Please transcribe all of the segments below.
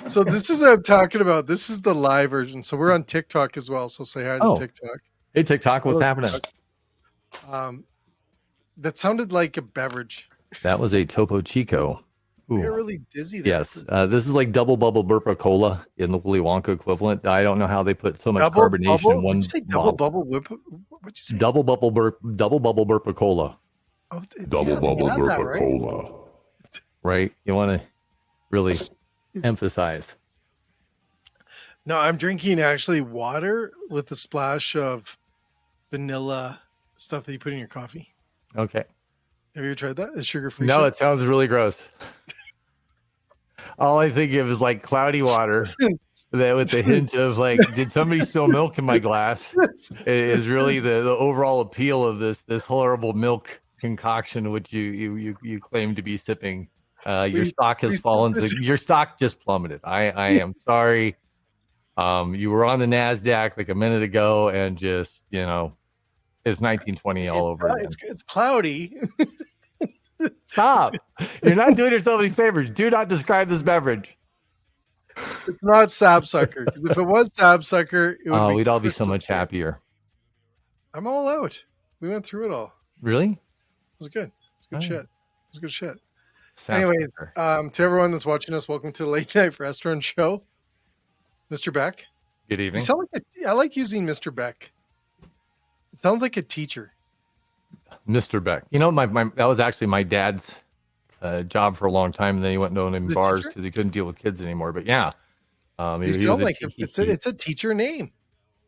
So this is what I'm talking about. This is the live version. So we're on TikTok as well. So say hi to TikTok. Hey, TikTok, what's happening? That sounded like a beverage. That was a Topo Chico. Ooh. You're really dizzy there. Yes, this is like double bubble burpa cola in the Willy Wonka equivalent. I don't know how they put so much carbonation in one. Did you say double bubble whip? What'd you say? Double bubble burpa cola. Oh, double bubble burpa right? cola. Right? You want to really emphasize. No, I'm drinking actually water with a splash of vanilla stuff that you put in your coffee. Okay. Have you ever tried that? Is sugar-free? No, it sounds really gross. All I think of is like cloudy water that with a hint of like, did somebody spill milk in my glass? Is really the overall appeal of this horrible milk concoction, which you claim to be sipping. Your stock has fallen. Your stock just plummeted. I am sorry. You were on the NASDAQ like a minute ago, and just it's 1920 all over again. It's cloudy. Stop! You're not doing yourself any favors. Do not describe this beverage. It's not Sapsucker. Because if it was Sapsucker, it would we'd all be so much happier. I'm all out. We went through it all. Really? It was good. It's good shit. It was good shit. Sapsucker. Anyways, to everyone that's watching us, welcome to the Late Night Restaurant Show. Mr. Beck. Good evening. You sound like I like using Mr. Beck. It sounds like a teacher. Mr. Beck. That was actually my dad's job for a long time, and then he went to owning bars because he couldn't deal with kids anymore. But yeah, you sound like it's a teacher name.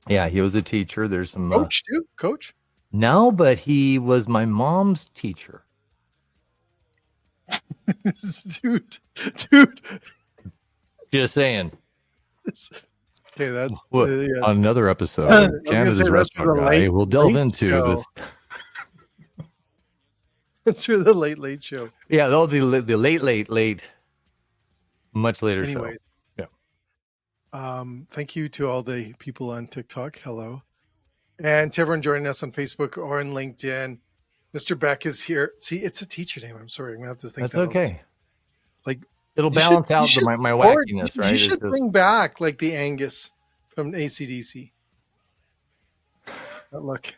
Yeah, he was a teacher. There's some coach too. Coach? No, but he was my mom's teacher. dude. Just saying. Okay, that's on another episode of Canada's Restaurant Guy. We'll delve into this. It's through the late show. Yeah, that'll be the late, much later. Anyways, show. Yeah. Thank you to all the people on TikTok. Hello, and to everyone joining us on Facebook or on LinkedIn. Mr. Beck is here. See, it's a teacher name. I'm sorry, I'm gonna have to think. That's okay. Like it'll balance out my wackiness, right? You should bring back like the Angus from AC/DC. Look.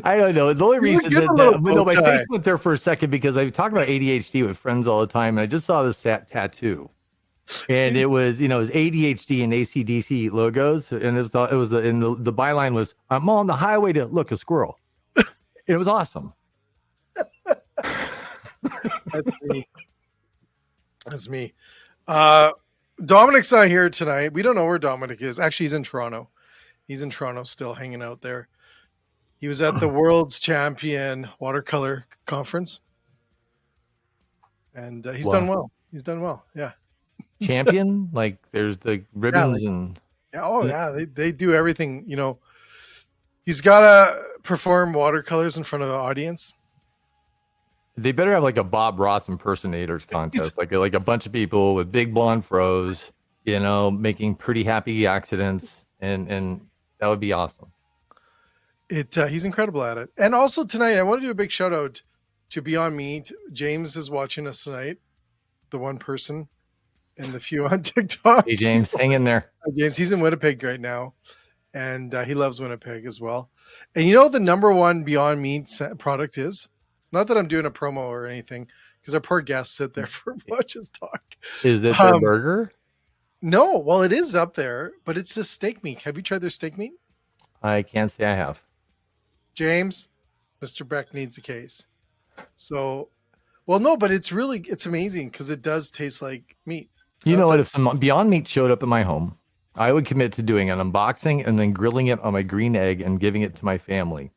I don't know. The only reason that my face went there for a second because I talk about ADHD with friends all the time, and I just saw this tattoo, and it was it was ADHD and AC/DC logos, and the byline was "I'm on the highway to look a squirrel." It was awesome. That's me. Dominic's not here tonight. We don't know where Dominic is. Actually, he's in Toronto. He's in Toronto still hanging out there. He was at the World's Champion Watercolor Conference. And he's done well. He's done well. Yeah. Champion? Like there's the ribbons and... Yeah. Oh, yeah. They do everything. He's got to perform watercolors in front of an audience. They better have like a Bob Ross impersonators contest, like a bunch of people with big blonde fros, making pretty happy accidents, and that would be awesome. He's incredible at it. And also tonight, I want to do a big shout out to Beyond Meat. James is watching us tonight, the one person and the few on TikTok. Hey James, hang in there. James, he's in Winnipeg right now, and he loves Winnipeg as well. And the number one Beyond Meat product is? Not that I'm doing a promo or anything, because our poor guests sit there for watch us talk. Is it their burger? No, well, it is up there, but it's just steak meat. Have you tried their steak meat? I can't say I have. James, Mr. Beck needs a case. So, well, no, but it's amazing because it does taste like meat. You know what? If some Beyond Meat showed up at my home, I would commit to doing an unboxing and then grilling it on my green egg and giving it to my family.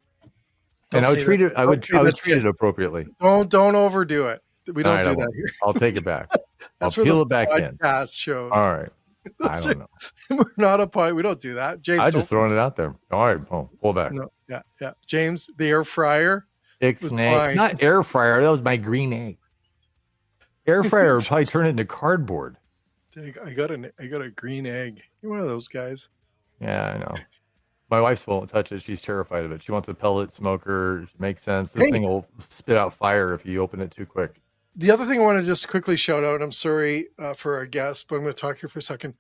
And I would treat it. I would treat it appropriately. Don't overdo it. We don't do that here. I'll take it back. That's I'll peel it back in. Podcast shows. All right. I don't know. We're not a pod. We don't do that. James, I'm just throwing it out there. All right. Pull back. No, yeah. James, the air fryer. Not air fryer. That was my green egg. Air fryer would probably turn it into cardboard. I got a green egg. You're one of those guys. Yeah, I know. My wife won't touch it. She's terrified of it. She wants a pellet smoker. Makes sense. This thing will spit out fire if you open it too quick. The other thing I want to just quickly shout out, and I'm sorry for our guest, but I'm going to talk here for a second.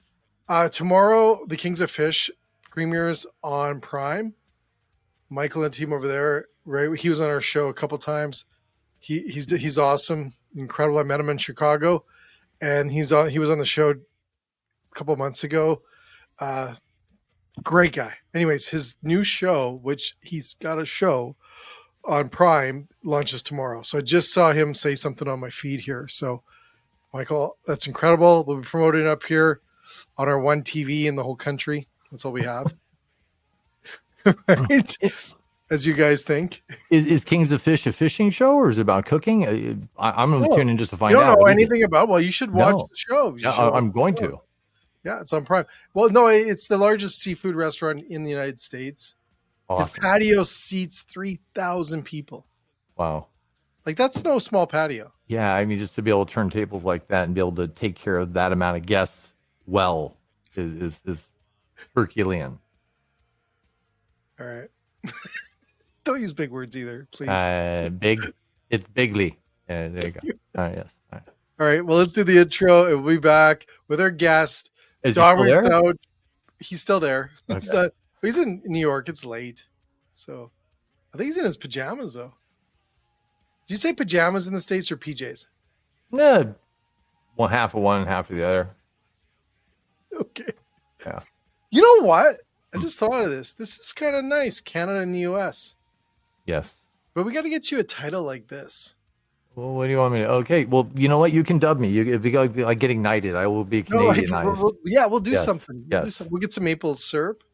Tomorrow, The Kings of Fish premieres on Prime. Michael and team over there, right? He was on our show a couple times. He's awesome, incredible. I met him in Chicago, and he was on the show a couple months ago. Great guy. Anyways, his new show, which he's got a show on Prime, launches tomorrow. So I just saw him say something on my feed here. So, Michael, that's incredible. We'll be promoting it up here on our one TV in the whole country. That's all we have. Right? As you guys think. Is Kings of Fish a fishing show, or is it about cooking? I'm going to tune in just to find out. You don't know anything about? Well, you should watch the show. I'm going to. Yeah, it's on Prime. Well, no, it's the largest seafood restaurant in the United States. Awesome. His patio seats 3,000 people. Wow. Like, that's no small patio. Yeah, I mean, just to be able to turn tables like that and be able to take care of that amount of guests well is Herculean. All right. Don't use big words either, please. Big. It's bigly. Yeah, there you go. Yes. All right. Well, let's do the intro, and we'll be back with our guest. Is he still there? Out. He's still there. Okay. He's in New York. It's late. So I think he's in his pajamas, though. Did you say pajamas in the States or PJs? No. Well, half of one and half of the other. Okay. Yeah. You know what? I just thought of this. This is kind of nice. Canada and the U.S. Yes. But we got to get you a title like this. Well, what do you want me to? Okay. Well, you know what? You can dub me. If you go like getting knighted, I will be Canadianized. We'll do something. We'll get some maple syrup.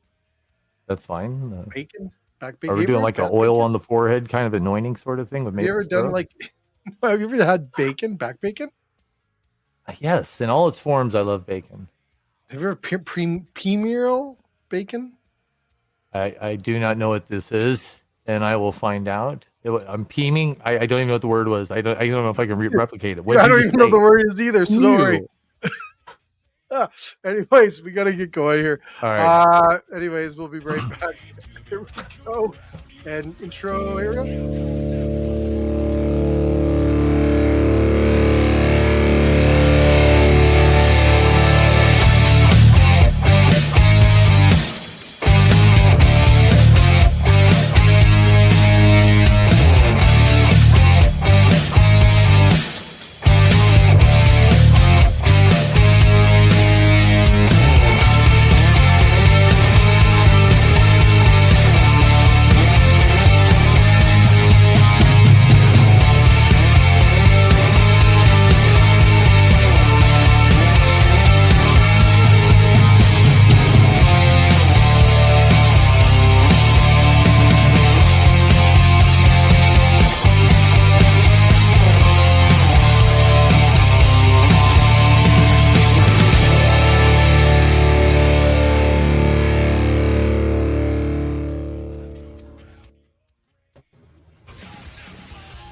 That's fine. Bacon. Back bacon. Are we doing like an oil on the forehead kind of anointing sort of thing with maple syrup? Have you ever had bacon? Back bacon? Yes. In all its forms, I love bacon. Have you ever premier bacon? I do not know what this is, and I will find out. I'm peeming. I don't even know what the word was. I don't know if I can replicate it. I don't even know the word is either. So don't worry. Anyways, we got to get going here. All right. Anyways, we'll be right back. Here we go. And intro. Here we go.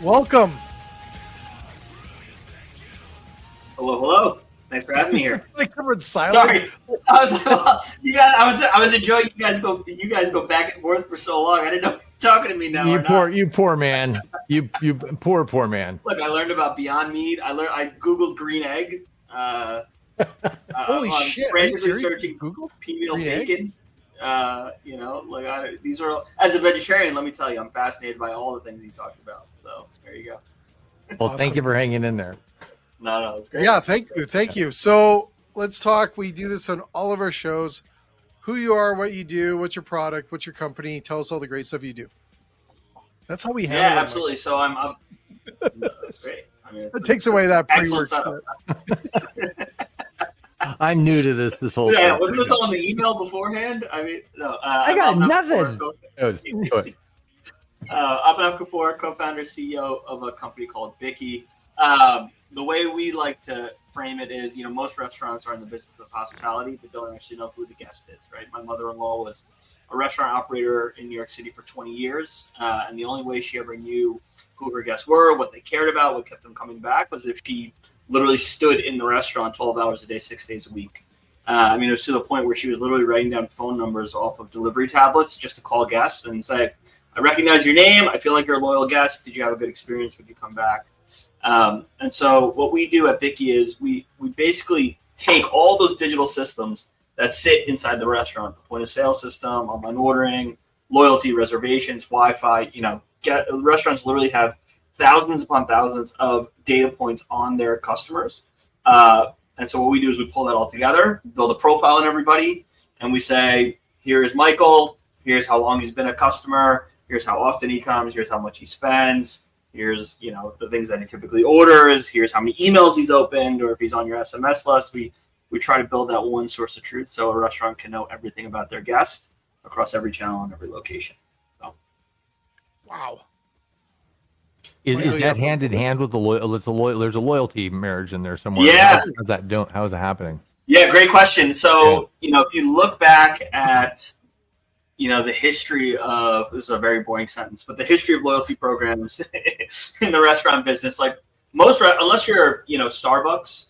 Welcome. Hello. Thanks for having me here. Like everyone's silent. Sorry, I was enjoying you guys go back and forth for so long. I didn't know you were talking to me now. You poor man. You poor man. Look, I learned about Beyond Meat. I googled green egg. Holy shit! Frantically searching Google female bacon. These are all, as a vegetarian. Let me tell you, I'm fascinated by all the things you talked about. So there you go. Well, Thank you for hanging in there. No, it's great. Yeah, thank you. So let's talk. We do this on all of our shows. Who you are, what you do, what's your product, what's your company. Tell us all the great stuff you do. That's how we handle it. Yeah, absolutely. So I'm that's great. I mean, it takes away that pre-work. I'm new to this whole yeah, wasn't this all in the email beforehand? I mean, no. I got nothing. Abhinav Kapur, co-founder, CEO of a company called Bikky. The way we like to frame it is, most restaurants are in the business of hospitality, but don't actually know who the guest is, right? My mother-in-law was a restaurant operator in New York City for 20 years, and the only way she ever knew who her guests were, what they cared about, what kept them coming back, was if she literally stood in the restaurant 12 hours a day, 6 days a week. It was to the point where she was literally writing down phone numbers off of delivery tablets just to call guests and say, I recognize your name. I feel like you're a loyal guest. Did you have a good experience? Would you come back? And so what we do at Bikky is we basically take all those digital systems that sit inside the restaurant, the point of sale system, online ordering, loyalty, reservations, Wi-Fi. Restaurants literally have thousands upon thousands of data points on their customers. And so what we do is we pull that all together, build a profile on everybody, and we say, here's Michael, here's how long he's been a customer, here's how often he comes, here's how much he spends, here's the things that he typically orders, here's how many emails he's opened, or if he's on your SMS list. We try to build that one source of truth so a restaurant can know everything about their guests across every channel and every location. So. Wow. Is that hand in hand with there's a loyalty marriage in there somewhere? Yeah. How is that happening? Yeah, great question. So, if you look back at, the history of, this is a very boring sentence, but the history of loyalty programs in the restaurant business, like unless you're, Starbucks,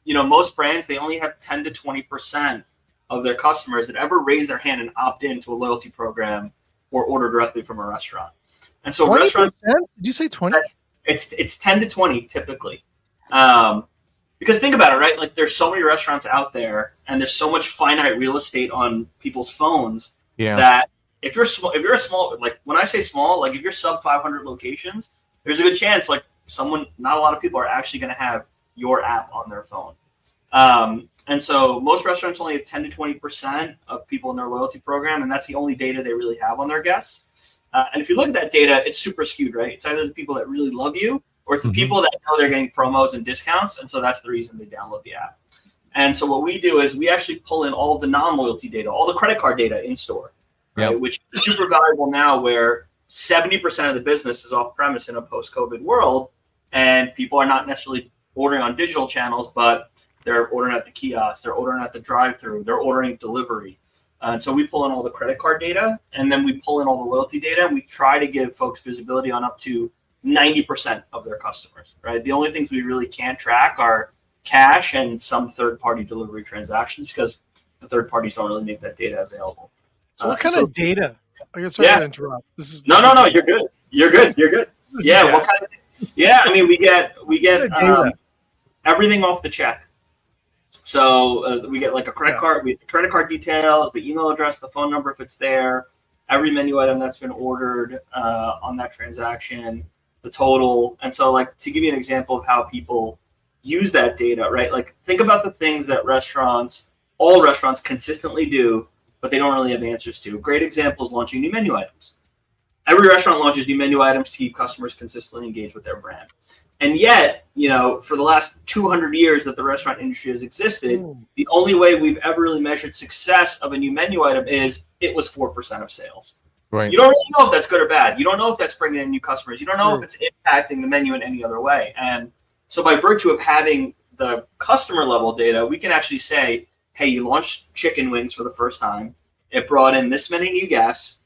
most brands, they only have 10 to 20% of their customers that ever raise their hand and opt into a loyalty program or order directly from a restaurant. And so 20%? restaurants, did you say 20? It's 10 to 20 typically. Because think about it, right? Like there's so many restaurants out there and there's so much finite real estate on people's phones that if you're a small, like when I say small, like if you're sub 500 locations, there's a good chance like not a lot of people are actually going to have your app on their phone. And so most restaurants only have 10 to 20% of people in their loyalty program, and that's the only data they really have on their guests. And if you look at that data, it's super skewed, right? It's either the people that really love you or it's the people that know they're getting promos and discounts, and so that's the reason they download the app. And so what we do is we actually pull in all of the non-loyalty data, all the credit card data in store, right? Which is super valuable now where 70% of the business is off-premise in a post-COVID world, and people are not necessarily ordering on digital channels, but they're ordering at the kiosk, they're ordering at the drive-thru, they're ordering delivery. And so we pull in all the credit card data, and then we pull in all the loyalty data, and we try to give folks visibility on up to 90% of their customers, right? The only things we really can't track are cash and some third-party delivery transactions because the third parties don't really make that data available. So what kind of data? I guess sorry to interrupt. No, you're good. You're good. Yeah, what kind of? Yeah, I mean, we get everything off the check. So we get like a credit card, we credit card details, the email address, the phone number if it's there, every menu item that's been ordered on that transaction, the total. And so like to give you an example of how people use that data, right? Like think about the things that all restaurants consistently do, but they don't really have answers to. Great example is launching new menu items. Every restaurant launches new menu items to keep customers consistently engaged with their brand. And yet, for the last 200 years that the restaurant industry has existed, the only way we've ever really measured success of a new menu item is it was 4% of sales. Right. You don't really know if that's good or bad. You don't know if that's bringing in new customers. You don't know if it's impacting the menu in any other way. And so by virtue of having the customer level data, we can actually say, hey, you launched chicken wings for the first time. It brought in this many new guests.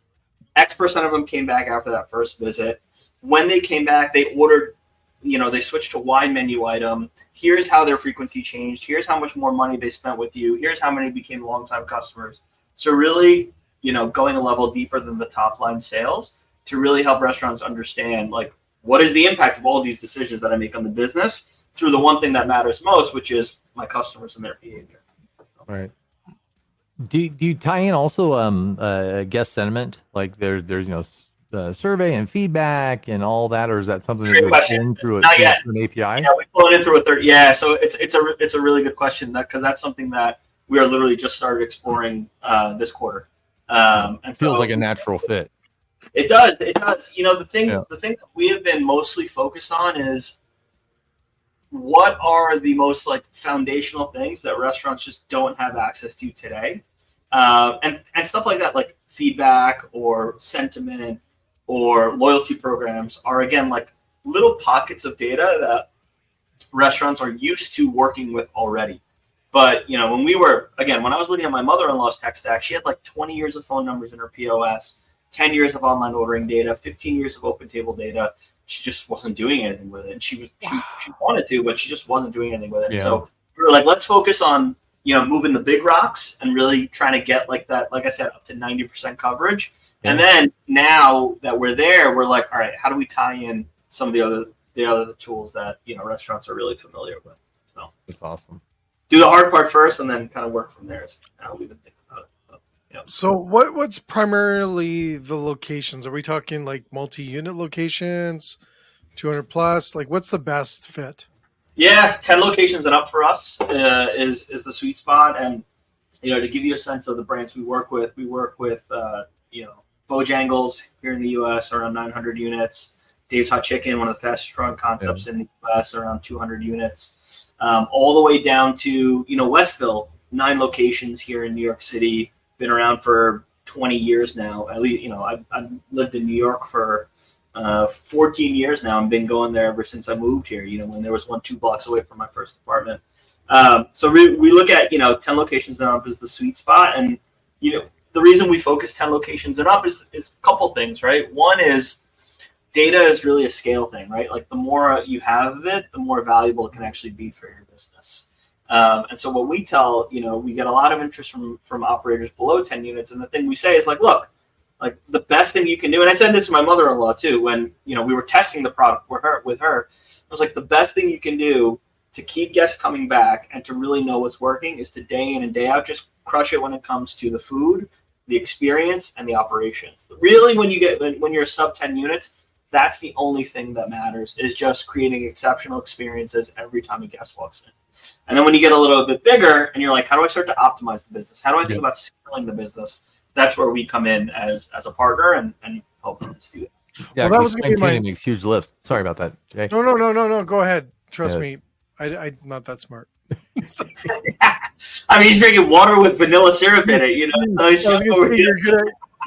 X% of them came back after that first visit. When they came back, they ordered, they switched to Y menu item. Here's how their frequency changed. Here's how much more money they spent with you. Here's how many became longtime customers. So really, going a level deeper than the top line sales to really help restaurants understand, like, what is the impact of all these decisions that I make on the business through the one thing that matters most, which is my customers and their behavior. Right. Do you tie in also guest sentiment? Like there's survey and feedback and all that, or is that something that goes in through an API? Yeah, we pull it in through a third. Yeah, so it's a really good question because that's something that we are literally just started exploring this quarter. And it feels like a natural fit. It does. The thing that we have been mostly focused on is what are the most like foundational things that restaurants just don't have access to today, and stuff like that, like feedback or sentiment or loyalty programs are again like little pockets of data that restaurants are used to working with already. But when I was looking at my mother-in-law's tech stack, she had like 20 years of phone numbers in her POS, 10 years of online ordering data, 15 years of open table data. She just wasn't doing anything with it. And she wanted to, but she just wasn't doing anything with it. Yeah. So we were like, let's focus on, moving the big rocks and really trying to get like that, like I said, up to 90% coverage. Yeah. And then now that we're there, we're like, all right, how do we tie in some of the other the other tools that, restaurants are really familiar with. So That's awesome. Do the hard part first and then kind of work from there is how we've been thinking about it. So what's primarily the locations? Are we talking like multi-unit locations, 200 plus? Like what's the best fit? Yeah, 10 locations and up for us is the sweet spot. And, to give you a sense of the brands we work with Bojangles here in the U.S. around 900 units. Dave's Hot Chicken, one of the fastest growing concepts in the U.S., around 200 units. All the way down to, Westville, 9 locations here in New York City. Been around for 20 years now. At least, I've lived in New York for 14 years now and been going there ever since I moved here, when there was 2 blocks away from my first apartment. So we look at, 10 locations and up is the sweet spot. And, the reason we focus 10 locations and up is a couple things, right? One is data is really a scale thing, right? Like the more you have of it, the more valuable it can actually be for your business. And so what we tell, we get a lot of interest from operators below 10 units. And the thing we say is like, look, like the best thing you can do. And I said this to my mother-in-law too, when, we were testing the product with her, I was like, the best thing you can do to keep guests coming back and to really know what's working is to day in and day out, just crush it when it comes to the food, the experience, and the operations. Really, when you're sub 10 units, that's the only thing that matters, is just creating exceptional experiences every time a guest walks in. And then when you get a little bit bigger and you're like, how do I start to optimize the business? How do I think about scaling the business? That's where we come in as a partner and help us do it. Yeah, well, that was going to be makes huge lifts. Sorry about that, Jay. No. Go ahead. Trust me. I'm not that smart. I mean, he's drinking water with vanilla syrup in it, so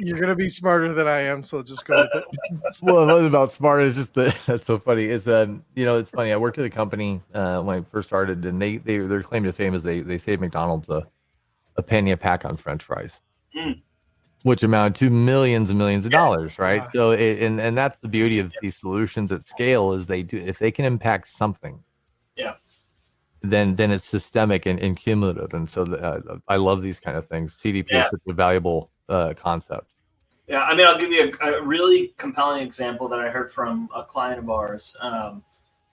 you're gonna be smarter than I am, so just go with it. Well, it was about smart. It's just that's so funny. Is it's funny. I worked at a company when I first started, and their claim to fame is they saved McDonald's a penny a pack on French fries, which amounted to millions and millions of dollars, right? Gosh. So and that's the beauty of these solutions at scale is if they can impact something. Yeah. Then it's systemic and cumulative, and so I love these kind of things. CDP is such a valuable concept. Yeah, I mean, I'll give you a really compelling example that I heard from a client of ours,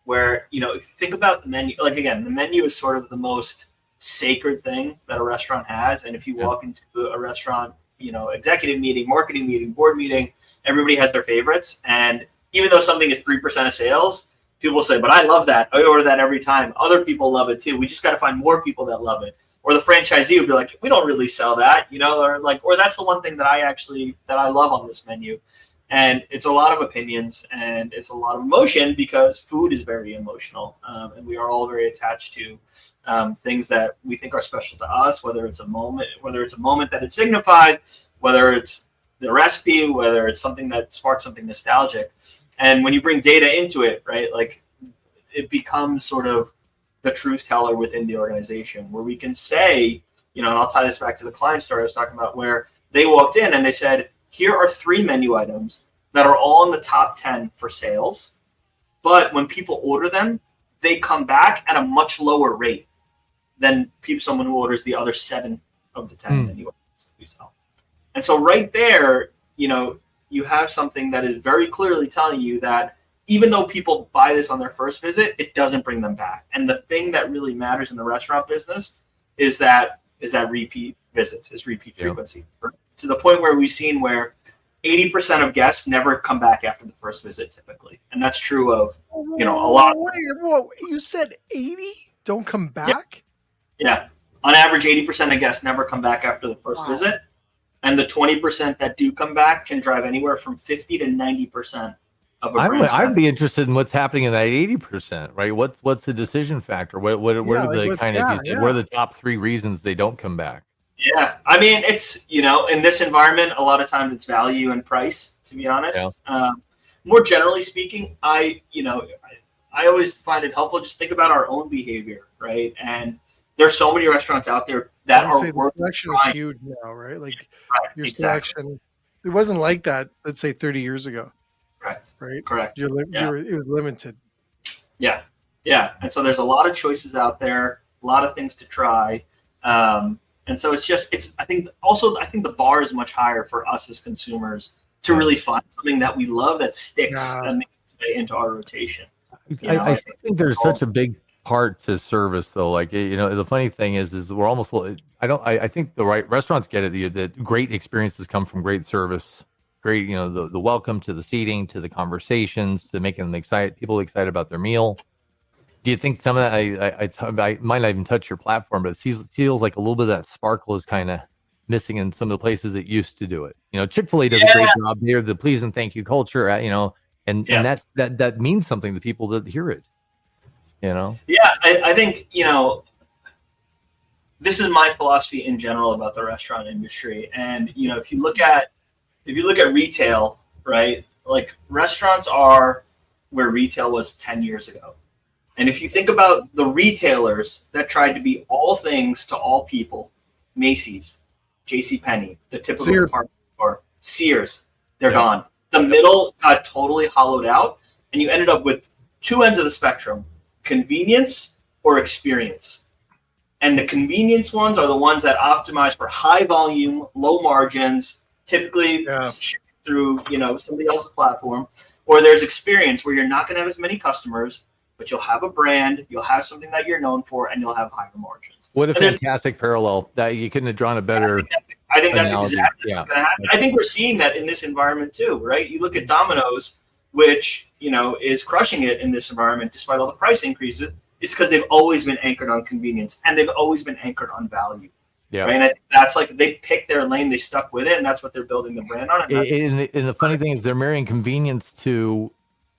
where if you think about the menu, like again, the menu is sort of the most sacred thing that a restaurant has, and if you walk into a restaurant, executive meeting, marketing meeting, board meeting, everybody has their favorites, and even though something is 3% of sales, people say, but I love that. I order that every time. Other people love it too. We just got to find more people that love it. Or the franchisee would be like, we don't really sell that, or that's the one thing that I love on this menu. And it's a lot of opinions and it's a lot of emotion because food is very emotional. And we are all very attached to things that we think are special to us, whether it's a moment that it signifies, whether it's the recipe, whether it's something that sparks something nostalgic. And when you bring data into it, right, like it becomes sort of the truth teller within the organization where we can say, and I'll tie this back to the client story I was talking about, where they walked in and they said, here are 3 menu items that are all in the top 10 for sales. But when people order them, they come back at a much lower rate than someone who orders the other 7 of the 10 menu items that we sell. And so right there, you have something that is very clearly telling you that even though people buy this on their first visit, it doesn't bring them back. And the thing that really matters in the restaurant business is that repeat visits, is repeat frequency. To the point where we've seen where 80% of guests never come back after the first visit typically. And that's true of, a lot. Whoa, you said 80 don't come back? Yeah. On average, 80% of guests never come back after the first visit. And the 20% that do come back can drive anywhere from 50 to 90% of a brand. I'd be interested in what's happening in that 80%, right? What's the decision factor? What are the top 3 reasons they don't come back? Yeah, I mean, it's in this environment, a lot of times it's value and price. To be honest, more generally speaking, I always find it helpful just think about our own behavior, right? And there's so many restaurants out there that are the selection is huge now, right? Like your selection, it wasn't like that. Let's say 30 years ago. Correct. Right. Correct. It was limited. Yeah. Yeah. And so there's a lot of choices out there, a lot of things to try. And so I think the bar is much higher for us as consumers to really find something that we love that sticks and makes its way into our rotation. I think there's such a big part to service, though. Like, the funny thing is we're almost. I think the right restaurants get it. That great experiences come from great service, great. The welcome, to the seating, to the conversations, to making them people excited about their meal. Do you think some of that? I might not even touch your platform, but it feels like a little bit of that sparkle is kind of missing in some of the places that used to do it. Chick-fil-A does a great job here. The please and thank you culture, and that means something to people that hear it. Yeah, I think this is my philosophy in general about the restaurant industry. And if you look at retail, right? Like, restaurants are where retail was 10 years ago. And if you think about the retailers that tried to be all things to all people, Macy's, JCPenney, the typical department store, Sears, they're gone. The middle got totally hollowed out, and you ended up with two ends of the spectrum: convenience or experience. And the convenience ones are the ones that optimize for high volume, low margins, typically shipped through somebody else's platform. Or there's experience, where you're not going to have as many customers, but you'll have a brand, you'll have something that you're known for, and you'll have higher margins. What a fantastic parallel! That you couldn't have drawn a better. I think that's exactly what's going to happen. I think we're seeing that in this environment too, right? You look at Domino's, which is crushing it in this environment despite all the price increases. It's because they've always been anchored on convenience, and they've always been anchored on value. Yeah, right? And I think that's like, they picked their lane, they stuck with it, and that's what they're building the brand on. And the funny thing is, they're marrying convenience to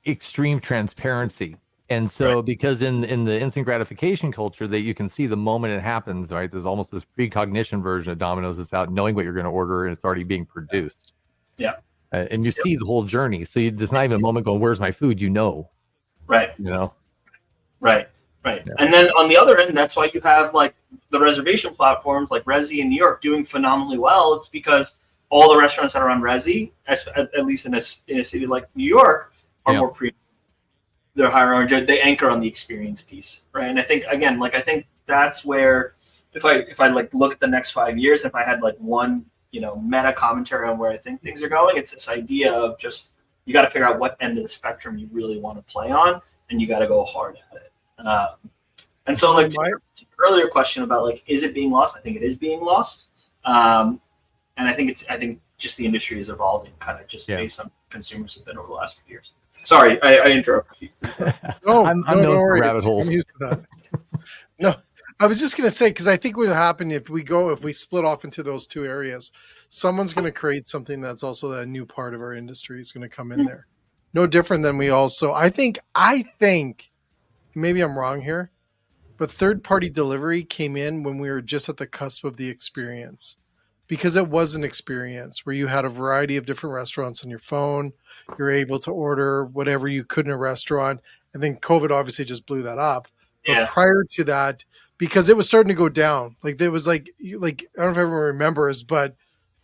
extreme transparency. And so, because in the instant gratification culture, that you can see the moment it happens, right? There's almost this precognition version of Domino's that's out knowing what you're going to order, and it's already being produced. Yeah. And you see the whole journey. So there's not even a moment going, "Where's my food?" Right. Right. Yeah. And then on the other end, that's why you have like the reservation platforms like Resy in New York doing phenomenally well. It's because all the restaurants that are on Resy, at least in a city like New York, are more premium. They're higher margin. They anchor on the experience piece, right? And I think, again, I think that's where, if I like look at the next 5 years, if I had like one meta commentary on where I think things are going, it's this idea of just, you got to figure out what end of the spectrum you really want to play on, and you got to go hard at it. And so, like, to your earlier question about like, is it being lost? I think it is being lost, and I think just the industry is evolving, kind of just based on consumers have been over the last few years. Sorry, I interrupted you. No, I'm no rabbit holes. I'm used to that. No, I was just going to say, because I think what will happen if we split off into those two areas, someone's going to create something that's also a new part of our industry is going to come in there. No different than we also. I think maybe I'm wrong here, but third-party delivery came in when we were just at the cusp of the experience, because it was an experience where you had a variety of different restaurants on your phone. You're able to order whatever you could in a restaurant. And then COVID obviously just blew that up. But prior to that, because it was starting to go down, like there was like I don't know if everyone remembers, but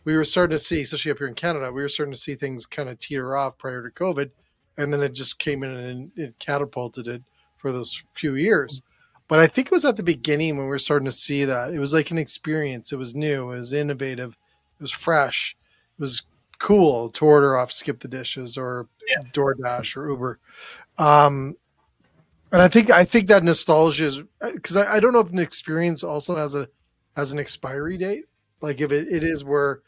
we were starting to see, especially up here in Canada, we were starting to see things kind of teeter off prior to COVID. And then it just came in and it catapulted it for those few years. But I think it was at the beginning when we were starting to see that. It was like an experience. It was new. It was innovative. It was fresh. It was cool to order off Skip the Dishes or DoorDash or Uber. And I think that nostalgia is, because I don't know if an experience also has an expiry date. Like if it is, where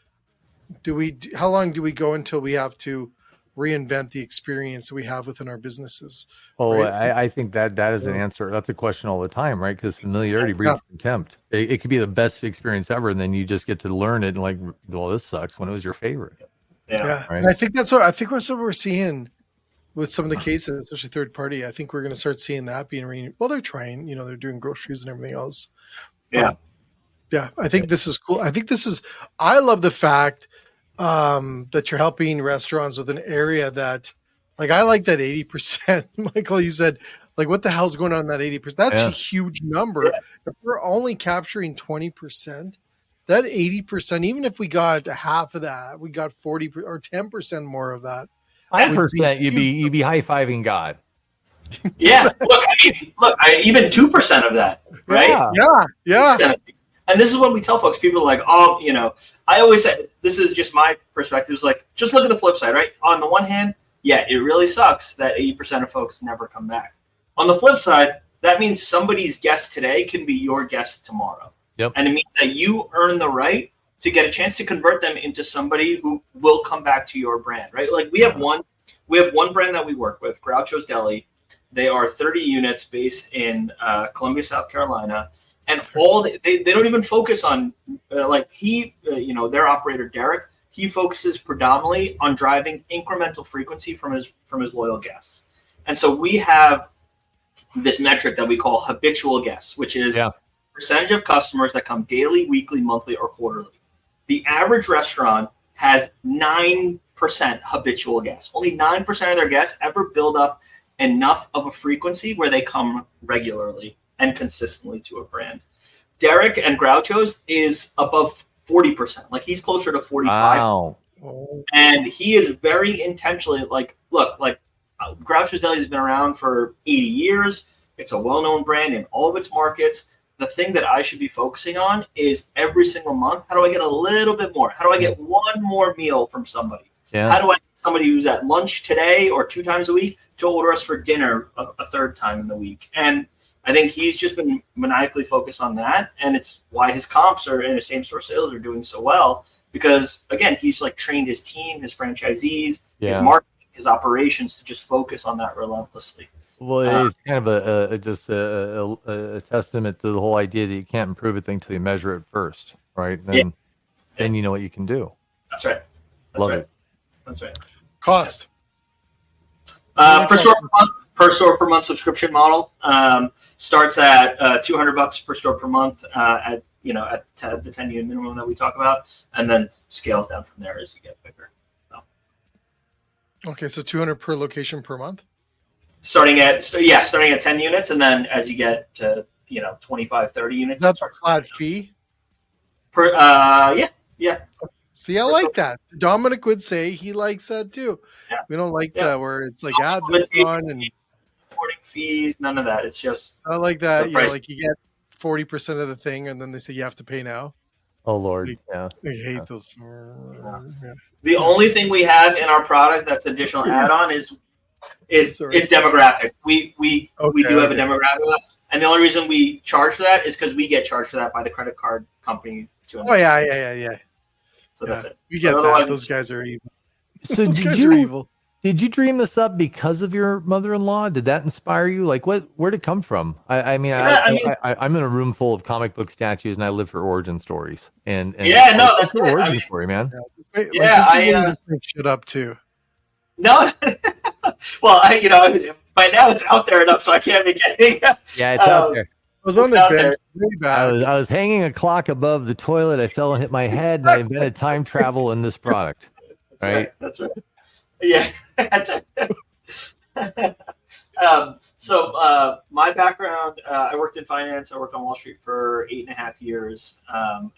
how long do we go until we have to reinvent the experience that we have within our businesses? Oh, right? I think that is an answer. That's a question all the time, right? Because familiarity breeds contempt. It could be the best experience ever, and then you just get to learn it and like, well, this sucks when it was your favorite. Yeah. Right? And I think that's what we're seeing with some of the cases, especially third party. I think we're going to start seeing that being they're trying, they're doing groceries and everything else. Yeah. Yeah. I think this is cool. I love the fact that you're helping restaurants with an area that, like, I like that 80%. Michael, you said, like, what the hell's going on in that 80%? That's a huge number. Yeah. If we're only capturing 20%, that 80%, even if we got half of that, we got 40 or 10% more of that. 5%, you'd be high-fiving God. Yeah. Look, even 2% of that, right? Yeah. And this is what we tell folks. People are like, I always say, this is just my perspective. It's like, just look at the flip side, right? On the one hand, it really sucks that 80% of folks never come back. On the flip side, that means somebody's guest today can be your guest tomorrow. Yep. And it means that you earn the right to get a chance to convert them into somebody who will come back to your brand, right? Like we have one brand that we work with, Groucho's Deli. They are 30 units based in Columbia, South Carolina. And they don't even focus on their operator, Derek, he focuses predominantly on driving incremental frequency from his loyal guests. And so we have this metric that we call habitual guests, which is percentage of customers that come daily, weekly, monthly, or quarterly. The average restaurant has 9% habitual guests. Only 9% of their guests ever build up enough of a frequency where they come regularly and consistently to a brand. Derek and Groucho's is above 40%. Like he's closer to 45. Wow. And he is very intentionally Groucho's Deli has been around for 80 years. It's a well-known brand in all of its markets. The thing that I should be focusing on is every single month, how do I get a little bit more? How do I get one more meal from somebody? Yeah. How do I get somebody who's at lunch today or 2 times a week to order us for dinner a third time in the week? And I think he's just been maniacally focused on that. And it's why his comps and his same-store sales are doing so well. Because, again, he's like trained his team, his franchisees, his marketing, his operations to just focus on that relentlessly. Well, it's kind of a testament to the whole idea that you can't improve a thing until you measure it first, right? Then you know what you can do. That's right. Love it. That's right. Cost. Per store per month subscription model starts at $200 per store per month at the 10 unit minimum that we talk about, and then scales down from there as you get bigger. Okay, so 200 per location per month. Starting at 10 units, and then as you get to 25, 30 units. That's a flat fee. Per yeah. See, I like that. Dominic would say he likes that too. Yeah. We don't like that where it's like add this on and reporting fees, none of that. It's just I like that. Like you get 40% of the thing, and then they say you have to pay now. Oh Lord, I hate those. Yeah. The only thing we have in our product that's additional add-on is demographic. We do have a demographic, and the only reason we charge for that is because we get charged for that by the credit card company. Oh yeah. So that's it. We get that. Those guys are evil. So those guys are evil. Did you dream this up because of your mother-in-law? Did that inspire you? Like, where'd it come from? I'm in a room full of comic book statues, and I live for origin stories. And that's an origin story, man. I shit up too. No, well, by now it's out there enough, so I can't make anything. Yeah, it's out there. I was on the bed. Really bad. I was hanging a clock above the toilet. I fell and hit my head, and I invented time travel in this product. Right? That's right. Yeah, that's right. So my background, I worked in finance. I worked on Wall Street for 8.5 years,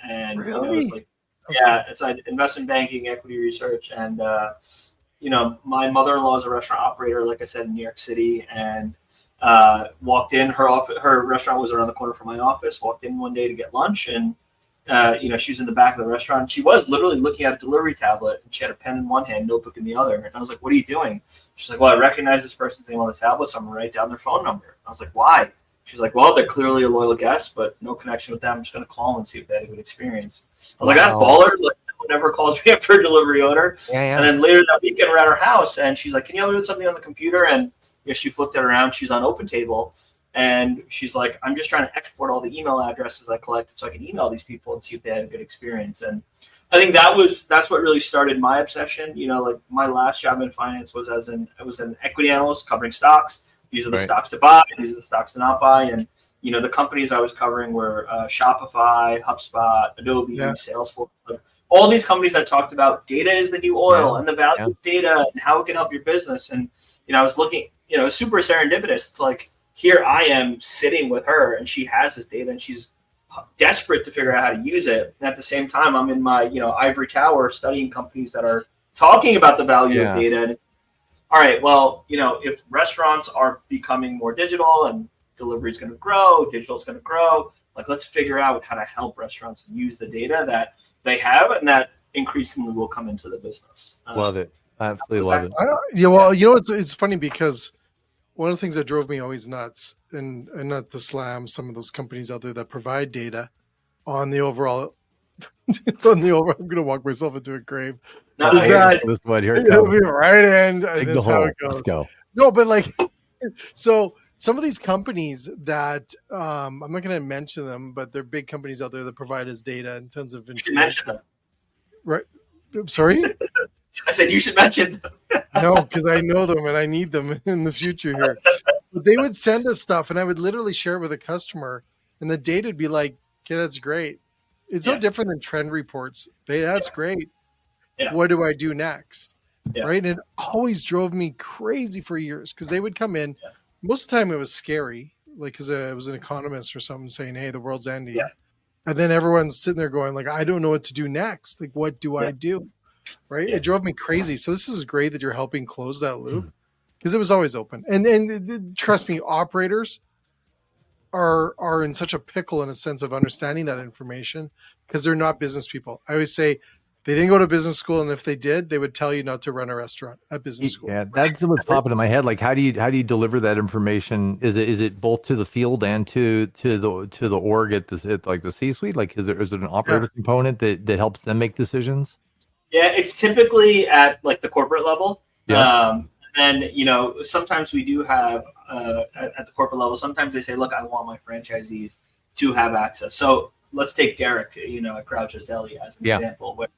and really? So I did investment banking, equity research, and my mother-in-law is a restaurant operator, like I said, in New York City, and walked in. Her restaurant was around the corner from my office. Walked in one day to get lunch, and she was in the back of the restaurant. She was literally looking at a delivery tablet, and she had a pen in one hand, notebook in the other. And I was like, "What are you doing?" She's like, "Well, I recognize this person's name on the tablet, so I'm gonna write down their phone number." I was like, "Why?" She's like, "Well, they're clearly a loyal guest, but no connection with them. I'm just gonna call them and see if they had a good experience." I was like, "That's baller." Like, no one ever calls me after a delivery order. Yeah. And then later that weekend, we're at her house, and she's like, "Can you help me with something on the computer?" And she flipped it around. She's on OpenTable. And she's like, "I'm just trying to export all the email addresses I collected so I can email these people and see if they had a good experience." And I think that's what really started my obsession. Like my last job in finance was I was an equity analyst covering stocks. These are the stocks to buy. These are the stocks to not buy. And the companies I was covering were Shopify, HubSpot, Adobe, Salesforce. All these companies that talked about data is the new oil and the value of data and how it can help your business. And I was looking, super serendipitous. It's like, here I am sitting with her, and she has this data, and she's desperate to figure out how to use it. And at the same time, I'm in my ivory tower studying companies that are talking about the value of data. And all right, well, if restaurants are becoming more digital and delivery is going to grow, digital is going to grow, like let's figure out how to help restaurants use the data that they have, and that increasingly will come into the business. Love it. I absolutely love it. Well, it's funny because one of the things that drove me always nuts, and not to slam some of those companies out there that provide data on the overall, I'm going to walk myself into a grave. No, Is that this one here? it'll be right in, Dig and the this is how hole. it goes. Let's go. No, but like, so some of these companies that I'm not going to mention them, but they're big companies out there that provide us data and tons of you should mention them. Right? I'm sorry. I said you should mention them. No, because I know them and I need them in the future here. But they would send us stuff, and I would literally share it with a customer, and the data would be like, "Okay, that's great." It's no different than trend reports. That's great. Yeah. What do I do next? Yeah. Right? And it always drove me crazy for years because they would come in. Yeah. Most of the time, it was scary, like because I was an economist or something saying, "Hey, the world's ending," Yeah. and then everyone's sitting there going, "Like, I don't know what to do next. Like, what do I do?" Right? Yeah. It drove me crazy. So this is great that you're helping close that loop because it was always open. And trust me, operators are in such a pickle in a sense of understanding that information because they're not business people. I always say they didn't go to business school, and if they did, they would tell you not to run a restaurant at business school. Yeah, that's what's popping in my head. Like, how do you deliver that information? Is it both to the field and to the org at like the C-suite? Like, is it an operator component that helps them make decisions? Yeah, it's typically at like the corporate level. Yeah. Then sometimes we do have at the corporate level. Sometimes they say, "Look, I want my franchisees to have access." So let's take Derek, at Groucho's Deli as an example, where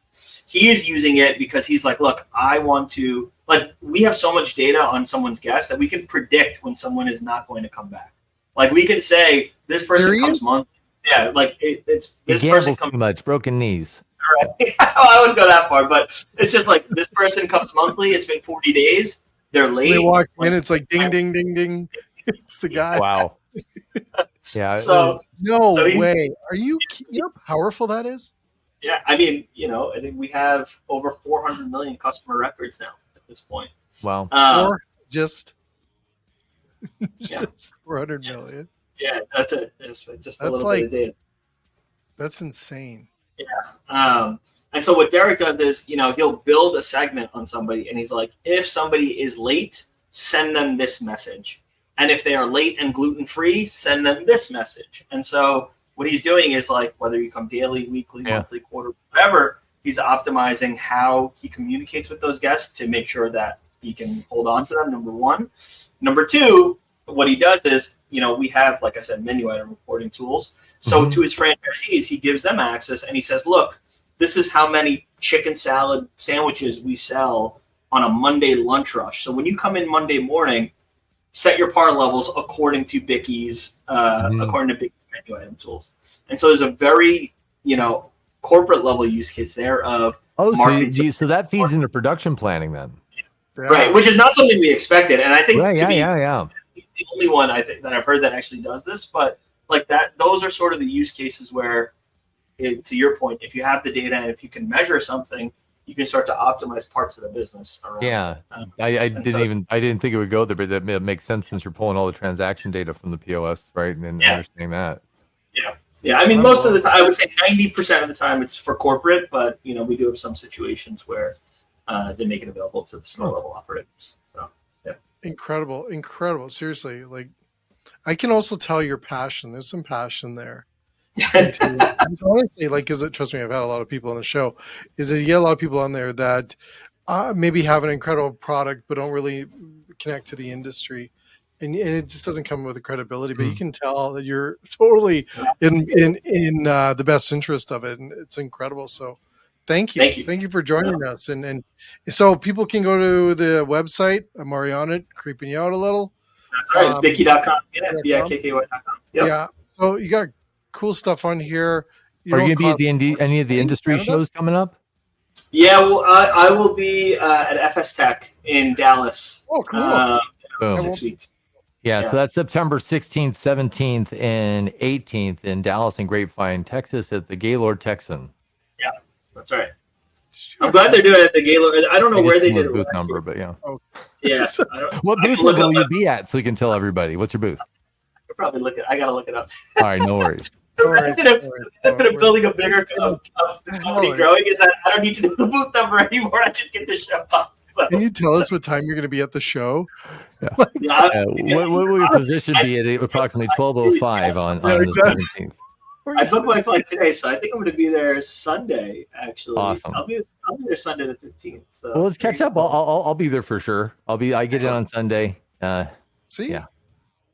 he is using it because he's like, "Look, I want to." Like, we have so much data on someone's guests that we can predict when someone is not going to come back. Like, we can say this person comes monthly. Yeah, like it's this person comes too much, broken knees. Right. I wouldn't go that far, but it's just like this person comes monthly. It's been 40 days. They're late. They walk in, it's like ding, ding, ding, ding. It's the guy. Wow. Yeah. So way. Are you know how powerful that is? Yeah. I mean, I think we have over 400 million customer records now at this point. Wow. Or just 400 million. Yeah, that's it. It's just a little bit of data. That's insane. Yeah. And so what Derek does is, he'll build a segment on somebody, and he's like, if somebody is late, send them this message. And if they are late and gluten-free, send them this message. And so what he's doing is, like, whether you come daily, weekly, monthly, quarter, whatever, he's optimizing how he communicates with those guests to make sure that he can hold on to them, number one. Number two, what he does is, we have, like I said, menu item reporting tools. So to his franchisees, he gives them access, and he says, look, this is how many chicken salad sandwiches we sell on a Monday lunch rush. So when you come in Monday morning, set your par levels according to Bikky's menu item tools. And so there's a very, corporate level use case there of so that feeds into production planning then. Right, which is not something we expected. And I think yeah. The only one I think that I've heard that actually does this, but like that, those are sort of the use cases where, to your point, if you have the data and if you can measure something, you can start to optimize parts of the business around. Yeah, I didn't think it would go there, but that makes sense since you're pulling all the transaction data from the POS, right? And understanding that. Yeah. I mean, most of the time, I would say 90% of the time it's for corporate, but we do have some situations where they make it available to the store level operators. So, yeah. Incredible. Seriously, like, I can also tell your passion. There's some passion there. Honestly, like, because trust me, I've had a lot of people on the show. Is that you get a lot of people on there that maybe have an incredible product but don't really connect to the industry, and it just doesn't come with the credibility. But you can tell that you're totally in the best interest of it, and it's incredible. So, thank you for joining us. And so people can go to the website. I'm already on it, creeping you out a little. That's right. Bikky.com. BIKKY.com. Yep. Yeah. So you got cool stuff on here. Are you going to be at any of the industry shows coming up? Yeah, well, I will be at FS Tech in Dallas. Oh, cool. 6 weeks. Yeah, so that's September 16th, 17th, and 18th in Dallas and Grapevine, Texas at the Gaylord Texan. Yeah, that's right. I'm glad they're doing it at the Gaylord. I don't know where they did it. Booth number, but yeah. Yeah. What booth will you be at so we can tell everybody? What's your booth? I got to look it up. All right, no worries. Building a bigger company growing is that I don't need to know the booth number anymore. I just get to show up. So, Can you tell us what time you're going to be at the show? yeah, What will your position be at approximately 12:05 on Yeah, the exactly. 17th? I booked my flight today, so I think I'm going to be there Sunday. Actually, Awesome. I'll be there Sunday the 15th. So Well, let's catch up. I'll be there for sure. I get in on Sunday. See? Yeah.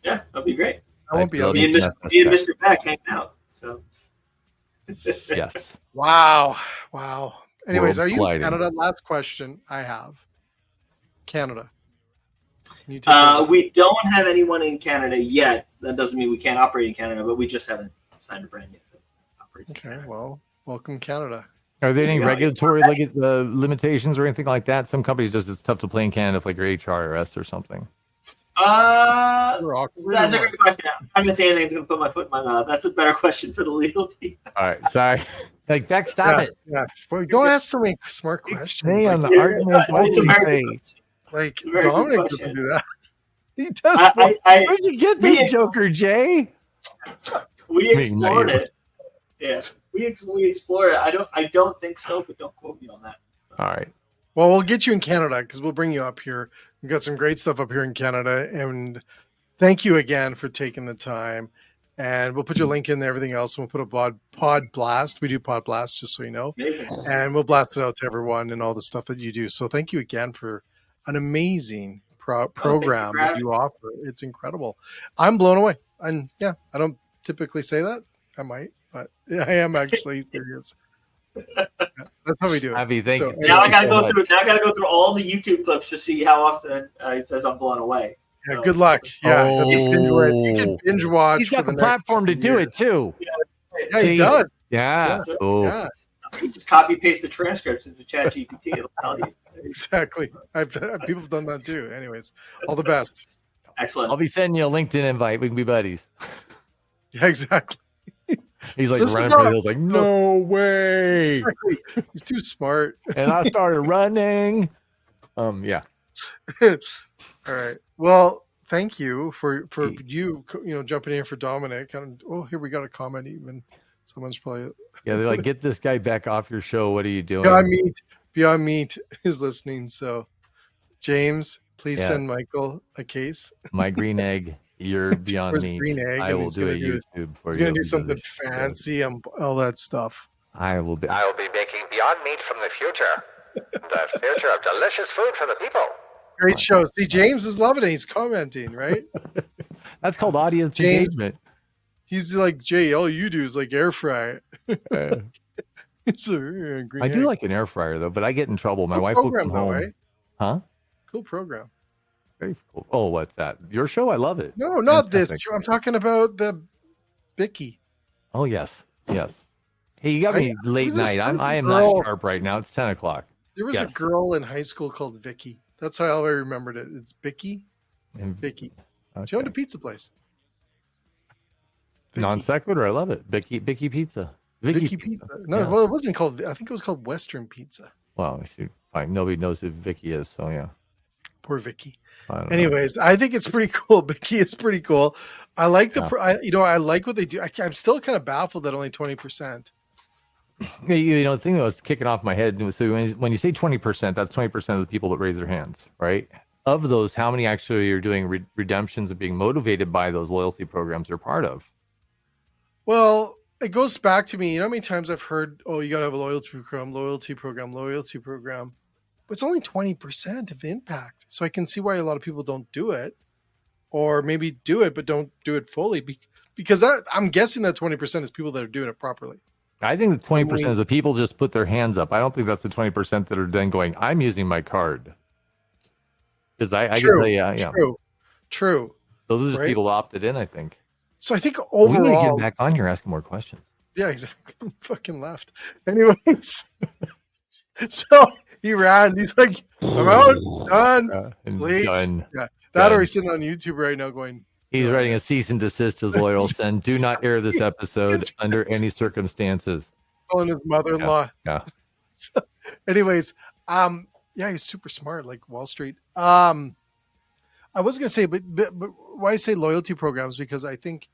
Yeah, that'll be great. I won't be feel out. Me and Mr. Beck hanging out. So Yes. Wow. Anyways, Worlds are you colliding. in Canada? Last question I have. Canada. Can you take over? we don't have anyone in Canada yet. That doesn't mean we can't operate in Canada, but we just haven't signed a brand yet. That operates in Okay, Canada. well, welcome Canada. Are there any Yeah. regulatory limitations or anything like that? Some companies it's tough to play in Canada, if like your HRS or something. We're awkward. That's a great question. I'm not going to say anything that's going to put my foot in my mouth. That's a better question for the legal team. All right, sorry. Like Beck, stop it. Yeah. Well, don't ask so many smart questions. Stay on the Like, argument. It's a very good question. like a very good Dominic question. doesn't do that. He does. Where'd you get this we- Joker, Jay? We explored you. it. Yeah, we explored it. I don't think so, but don't quote me on that. All right. Well, we'll get you in Canada because we'll bring you up here. We've got some great stuff up here in Canada. And thank you again for taking the time. And we'll put your link in there, everything else. And we'll put a pod blast. We do pod blast, just so you know. Amazing. And we'll blast it out to everyone and all the stuff that you do. So thank you again for an amazing program that you offer. It's incredible. I'm blown away. And yeah, I don't typically say that. I might, but I am actually serious. Yeah, that's how we do it. Abby, thank you. Now I got to so go much. through. Now I got to go through all the YouTube clips to see how often he says I'm blown away. Yeah, So- good luck. Yeah, that's a binge watch. You can binge watch. He's got for the next platform to do year. it too. Yeah, he does. Yeah. Yeah. Oh. Yeah, You just copy paste the transcripts into ChatGPT. It'll tell you. exactly. People have done that too. Anyways, all the best. Excellent. I'll be sending you a LinkedIn invite. We can be buddies. Yeah, exactly. He's like Just running stop. through the hills, like, no way. He's too smart. And I started running. Yeah. All right. Well, thank you for you jumping in for Dominic. And here we got a comment. Even someone's probably Yeah. They're like, get this guy back off your show. What are you doing? Beyond Meat is listening. So, James, please Yeah. send Michael a case. My green egg. You're beyond Where's me. green egg? I And will he's do a gonna do- YouTube for He's you. gonna do because something of the- fancy and all that stuff. I will be. I will be making Beyond Meat from the future. The future of delicious food for the people. Great show. See, James is loving it. He's commenting, right? That's called audience James. engagement. He's like, Jay, all you do is like air fry it. Uh, So, green I do egg. like an air fryer though, but I get in trouble. My Cool wife will program, come though, home. eh? Huh? Cool program. Very cool. Oh, what's that? Your show? I love it. No, not this Fantastic. show. I'm talking about the Bikky. Oh yes, yes. Hey, you got me late who's this night. I am girl? not sharp right now. It's 10:00. There was Yes. a girl in high school called Vicky. That's how I remembered it. It's Bikky. And- Vicky. okay. She owned a pizza place. Vicky. Non sequitur. I love it. Vicky Pizza. Vicky Pizza. No, Yeah. well, it wasn't called. I think it was called Western Pizza. Well, fine. Nobody knows who Vicky is, so yeah. Poor Vicky. I don't know. Anyways, I think it's pretty cool. Vicky is pretty cool. I like the. Yeah. I like what they do. I'm still kind of baffled that only 20%. The thing that was kicking off my head was, so when you say 20%, that's 20% of the people that raise their hands, right? Of those, how many actually are doing redemptions and being motivated by those loyalty programs they're part of? Well, it goes back to me. You know how many times I've heard, oh, you got to have a loyalty program. But it's only 20% of impact. So I can see why a lot of people don't do it, or maybe do it, but don't do it fully. Because I'm guessing that 20% is people that are doing it properly. I think the 20% of the people just put their hands up. I don't think that's the 20% that are then going, I'm using my card. Because I can tell you, yeah. True. Those are just Right? people that opted in, I think. So I think We need to overall, get back on here asking more questions. yeah, exactly. Fucking left. Anyways, so he ran. He's like, I'm out, done. And Late. done. That or Done. he's sitting on YouTube right now going, He's writing a cease and desist as loyal send. Do not air this episode under any circumstances. calling his mother-in-law. Yeah. So, anyways, yeah, he's super smart, like Wall Street. I was gonna say, but why I say loyalty programs, because I think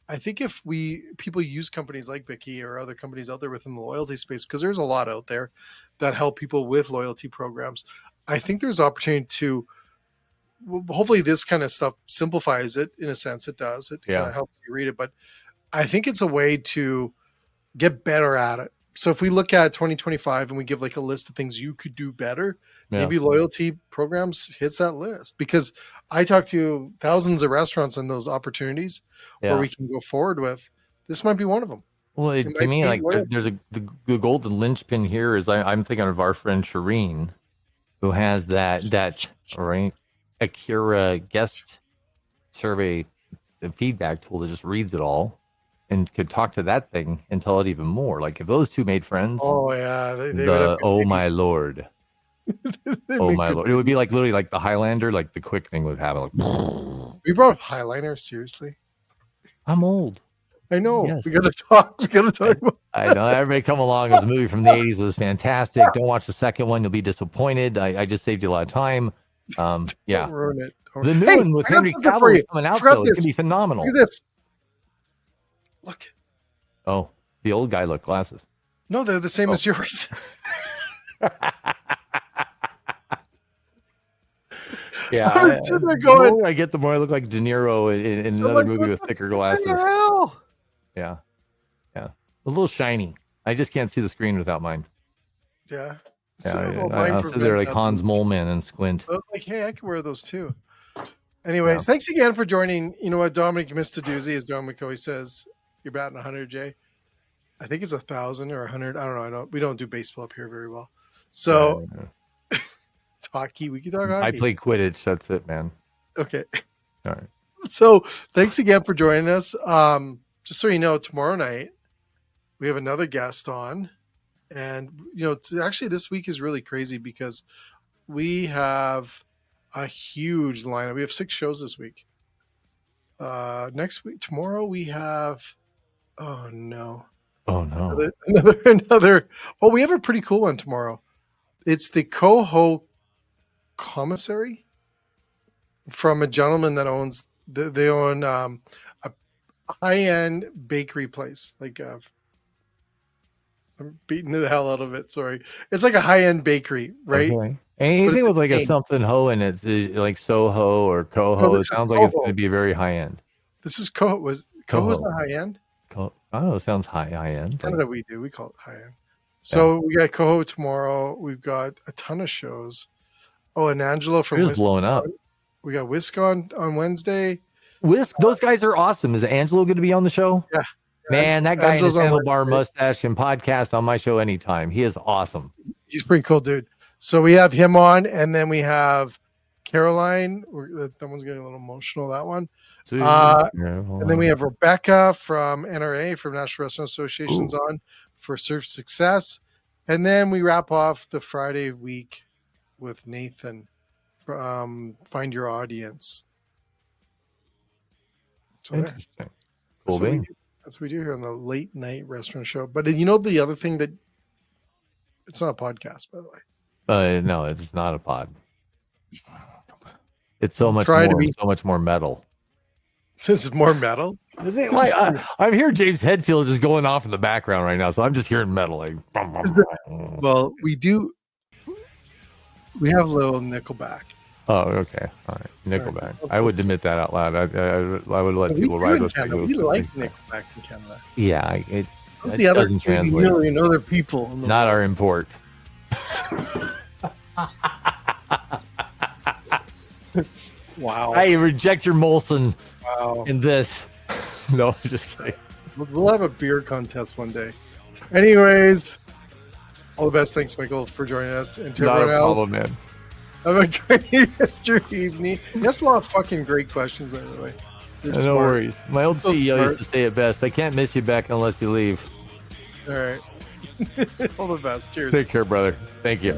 if people use companies like Bikky or other companies out there within the loyalty space, because there's a lot out there that help people with loyalty programs. I think there's opportunity to. Hopefully, this kind of stuff simplifies it. In a sense, it does. It kind of helps you read it, but I think it's a way to get better at it. So if we look at 2025 and we give like a list of things you could do better, maybe loyalty programs hits that list, because I talk to thousands of restaurants and those opportunities where we can go forward with. This might be one of them. Well, to me, like there's the golden linchpin here is I'm thinking of our friend Shireen, who has that right Acura guest survey feedback tool that just reads it all and could talk to that thing and tell it even more. Like if those two made friends, oh my lord, oh my lord, it would be like literally like the Highlander, like the quick thing would happen. Like, we brought up Highlander, seriously. I'm old. I know. Yes. We gotta talk about. I know. Everybody come along. It was a movie from the 80s. It was fantastic. Don't watch the second one. You'll be disappointed. I just saved you a lot of time. Don't ruin it. The new one with Henry Cavill is coming out, though. It's going to be phenomenal. Look at this. Look. Oh, the old guy look glasses. No, they're the same as yours. Yeah. The more I get, the more I look like De Niro in another movie with thicker glasses. What the hell? Yeah. A little shiny. I just can't see the screen without mine. Yeah. I'll sit there like Hans Moleman and squint. I was like, hey, I can wear those too. Anyways, thanks again for joining. You know what, Dominic, you missed a doozy, as Dominic always says. You're batting 100, Jay. I think it's 1,000 or 100. I don't know. We don't do baseball up here very well. So, it's hockey. We can talk hockey. I play Quidditch. That's it, man. Okay. All right. So, thanks again for joining us. Just so you know, tomorrow night, we have another guest on. And, actually this week is really crazy because we have a huge lineup. We have 6 shows this week. Next week, tomorrow we have, another. Oh, we have a pretty cool one tomorrow. It's the Coho Commissary from a gentleman that owns, they own a high-end bakery place, like I'm beating the hell out of it. Sorry. It's like a high-end bakery, right? Okay. Anything with like a something ho in it, like Soho or Coho, it sounds like it's going to be very high-end. This is Coho. Coho's not high-end? I don't know. It sounds high-end. Canada we do. We call it high-end. So we got Coho tomorrow. We've got a ton of shows. Oh, and Angelo from Whisk blowing up. We got Whisk on Wednesday. Whisk, those guys are awesome. Is Angelo going to be on the show? Yeah. Man, that guy in his handlebar mustache can podcast on my show anytime. He is awesome. He's pretty cool, dude. So we have him on, and then we have Caroline. That one's getting a little emotional, that one. And then we have Rebecca from NRA, from National Restaurant Association's on for Surf Success. And then we wrap off the Friday week with Nathan from Find Your Audience. So interesting. Cool. That's what we do here on the late night restaurant show. But the other thing that it's not a podcast, by the way. No, it's not a pod. It's so much more metal. Since it's more metal. I'm hearing James Hetfield just going off in the background right now, so I'm just hearing metal. Like, well, we have a little Nickelback. Oh, okay. All right. Nickelback. I would admit that out loud. I would let people ride with me. We like Nickelback in Canada. Yeah. What's the other million other people? Not our import. Wow. I reject your Molson in this. No, I'm just kidding. We'll have a beer contest one day. Anyways, all the best. Thanks, Michael, for joining us. And to everyone else, man. Have a great rest of your evening. That's a lot of fucking great questions, by the way. No worries. My old CEO used to say it best. I can't miss you back unless you leave. All right. All the best. Cheers. Take care, brother. Thank you.